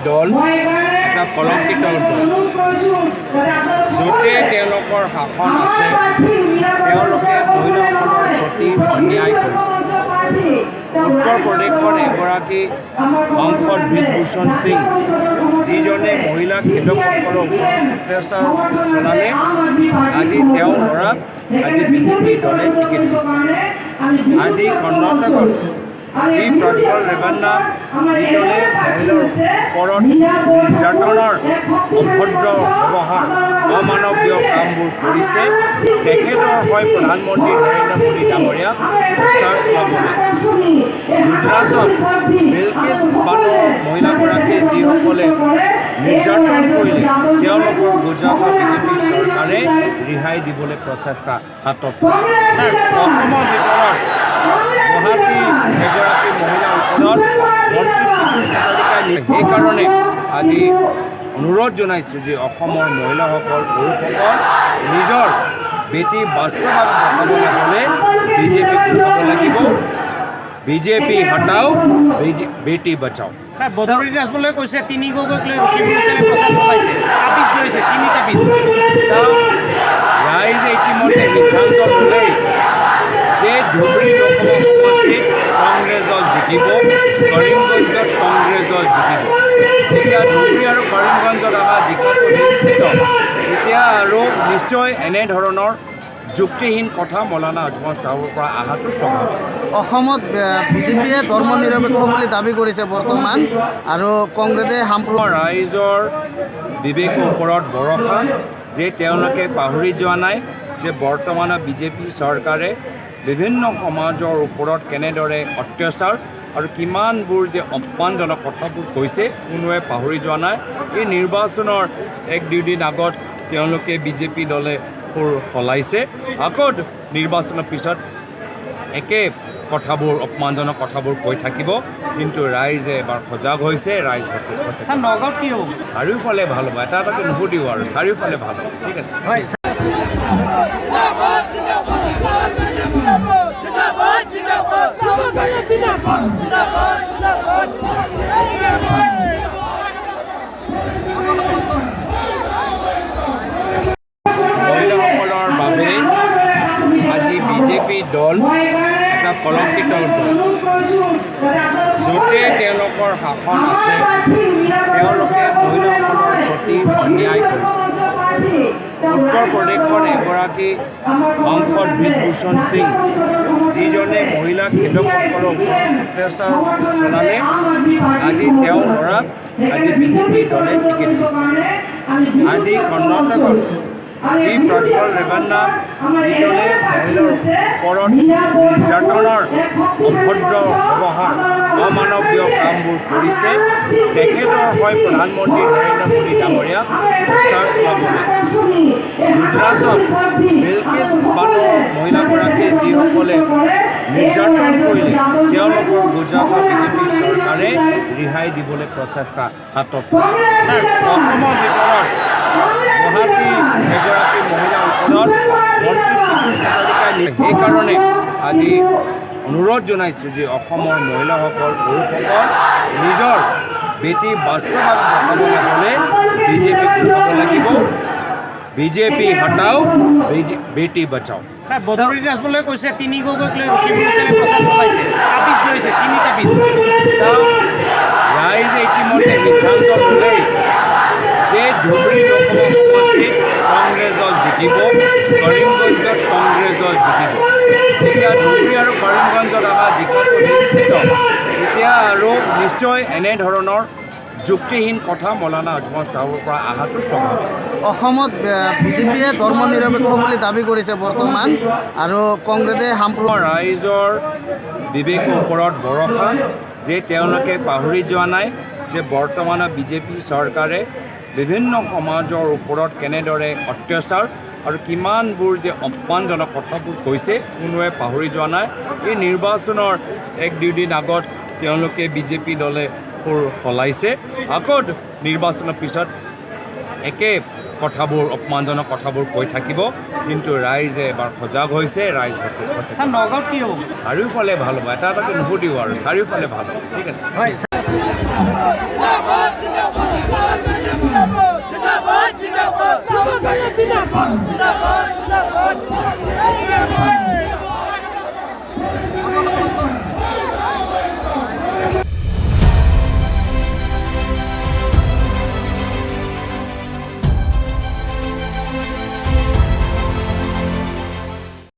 দল এটা কলংকিত দল, য'তে তেওঁলোকৰ শাসন আছে তেওঁলোকে মহিলাসকলৰ প্ৰতি অন্যায় কৰিছে। উত্তৰ প্ৰদেশৰ এগৰাকী সাংসদ ব্ৰিজভূষণ সিং, যিজনে মহিলা খেলুৱৈসকলৰ ওপৰত অত্যাচাৰ চলালে, আজি তেওঁৰ ল'ৰাক বিজেপি দলে টিকেট দিছে। আজি কৰ্ণাটকত যি প্ৰজ্বল ৰেভান্না, যিজনে মহিলাৰ ওপৰত নিৰ্যাতনৰ অভদ্ৰ ব্যৱহাৰ, অমানৱীয় কামবোৰ কৰিছে, তেখেতৰ হয় প্ৰধানমন্ত্ৰী নৰেন্দ্ৰ মোদী ডাঙৰীয়া প্ৰচাৰ চলাবলৈ। গুজৰাটত বিলকিছ বানৰ মহিলাগৰাকীয়ে যিসকলে নিৰ্যাতন কৰিলে, তেওঁলোকৰ গুজৰাটৰ বিজেপি চৰকাৰে ৰেহাই দিবলৈ প্ৰচেষ্টা হাতত। অসমৰ ভিতৰত গুৱাহাটী এগৰাকী মহিলাৰ ওপৰত মন্ত্ৰী পীযুষ হাজৰিকাই সেইকাৰণে আজি অনুৰোধ জনাইছোঁ যে অসমৰ মহিলাসকল, পুৰুষসকল নিজৰ বেটী বাস্তৱভাৱে বচাবলৈ হ'লে বিজেপিক উঠাব লাগিব। বিজেপি হটাও, বেটী বচাও। স্যার, বদৰুদ্দিন ৰাজমলে কৈছে ৩ গগৈক লৈ ৰখিবলৈ প্ৰচাৰ চলাইছে, তাবিজ লৈছে ৩ তাবিজ। ৰাইজে ইতিমধ্যে সিদ্ধান্ত ল'লেই যে ধুবুৰী লোকসভা সমষ্টিত কংগ্ৰেছ দল জিকিব, কৰিমগঞ্জত কংগ্ৰেছ দল জিকিব। এতিয়া ধুবুৰী আৰু কৰিমগঞ্জত আমাৰ জিকাটো নিশ্চিত। এতিয়া আৰু নিশ্চয় এনেধৰণৰ যুক্তিহীন কথা মৌলানা আজমল চাহাবৰ পৰা অহাটো স্বাভাৱিক। অসমত বিজেপিয়ে ধৰ্ম নিৰপেক্ষ বুলি দাবী কৰিছে বৰ্তমান, আৰু কংগ্ৰেছে ৰাইজৰ বিবেকৰ ওপৰত ভৰসা যে তেওঁলোকে পাহৰি যোৱা নাই যে বৰ্তমানৰ বিজেপি চৰকাৰে বিভিন্ন সমাজৰ ওপৰত কেনেদৰে অত্যাচাৰ আৰু কিমানবোৰ যে অপমানজনক কথাবোৰ কৈছে, কোনোৱে পাহৰি যোৱা নাই। এই নিৰ্বাচনৰ 1-2 দিন আগত তেওঁলোকে বিজেপি দলে সুৰ সলাইছে, আকৌ নিৰ্বাচনৰ পিছত একে কথাবোৰ, অপমানজনক কথাবোৰ কৈ থাকিব। কিন্তু ৰাইজে এবাৰ সজাগ হৈছে, ৰাইজ নগাঁৱত কি হ'ব? চাৰিওফালে ভাল হ'ব, এটা এটাকে নুসুধিব আৰু চাৰিওফালে ভাল হ'ব। ঠিক আছে। মহিলাসকলৰ বাবে আজি বিজেপি দল এটা কলংকিত দল, য'তে তেওঁলোকৰ শাসন আছে তেওঁলোকে মহিলাসকলৰ প্ৰতি অন্যায় কৰিছে। উত্তৰ প্ৰদেশৰ এগৰাকী সাংসদ ব্ৰিজভূষণ সিং, যিজনে মহিলা খেলুৱৈসকলৰ ওপৰত অত্যাচাৰ চলালে, আজি তেওঁৰ ল'ৰাক বিজেপি দলে টিকেট দিছে। আজি কৰ্ণাটকত যি প্ৰজ্বল ৰেভান্না, যিজনে মহিলাৰ ওপৰত নিৰ্যাতনৰ অভদ্ৰ ব্যৱহাৰ, অমানৱীয় কামবোৰ কৰিছে, তেখেতৰ হয় প্ৰধানমন্ত্ৰী নৰেন্দ্ৰ মোদী ডাঙৰীয়া প্ৰচাৰ চলাবলৈ। গুজৰাটত বিলকিছ বানৰ মহিলাগৰাকীয়ে যিসকলে নিৰ্যাতন কৰিলে, তেওঁলোকৰ গুজৰাটৰ বিজেপি চৰকাৰে ৰেহাই দিবলৈ প্ৰচেষ্টা হাতত। অসমৰ ভিতৰত গুৱাহাটী এগৰাকী মহিলাৰ ওপৰত মন্ত্ৰী পীযুষ হাজৰিকাই সেইকাৰণে আজি অনুৰোধ জনাইছোঁ যে অসমৰ মহিলাসকল, পুৰুষসকল নিজৰ বেটী বাস্তৱভাৱে বচাবলৈ হ'লে বিজেপিক উঠাব লাগিব। বিজেপি হটাও, বেটী বচাও। স্যার, বদৰুদ্দিন ৰাজমলে কৈছে ৩ গগৈক লৈ ৰখিবলৈ প্ৰচাৰ চলাইছে, তাবিজ লৈছে ৩ তাবিজ। ৰাইজে ইতিমধ্যে সিদ্ধান্ত ল'লেই যে ধুবুৰী লোকসভা সমষ্টিত কংগ্ৰেছ দল জিকিব, কৰিমগঞ্জত কংগ্ৰেছ দল জিকিব। এতিয়া ধুবুৰী আৰু কৰিমগঞ্জত আমাৰ জিকাটো নিশ্চিত। এতিয়া আৰু নিশ্চয় এনেধৰণৰ যুক্তিহীন কথা মৌলানা আজমল চাহাবৰ পৰা অহাটো স্বাভাৱিক। অসমত বিজেপিয়ে ধৰ্ম নিৰপেক্ষ বুলি দাবী কৰিছে বৰ্তমান, আৰু কংগ্ৰেছে ৰাইজৰ বিবেকৰ ওপৰত ভৰসা যে তেওঁলোকে পাহৰি যোৱা নাই যে বৰ্তমানৰ বিজেপি চৰকাৰে বিভিন্ন সমাজৰ ওপৰত কেনেদৰে অত্যাচাৰ আৰু কিমানবোৰ যে অপমানজনক কথাবোৰ কৈছে, কোনোৱে পাহৰি যোৱা নাই। এই নিৰ্বাচনৰ 1-2 দিন আগত তেওঁলোকে বিজেপি দলে সুৰ সলাইছে, আকৌ নিৰ্বাচনৰ পিছত একে কথাবোৰ, অপমানজনক কথাবোৰ কৈ থাকিব। কিন্তু ৰাইজে এবাৰ সজাগ হৈছে, ৰাইজ নগাঁৱত কি হ'ব? চাৰিওফালে ভাল হ'ব, এটা এটাকে নুসুধিব আৰু চাৰিওফালে ভাল হ'ব। ঠিক আছে। ধন্যবাদ।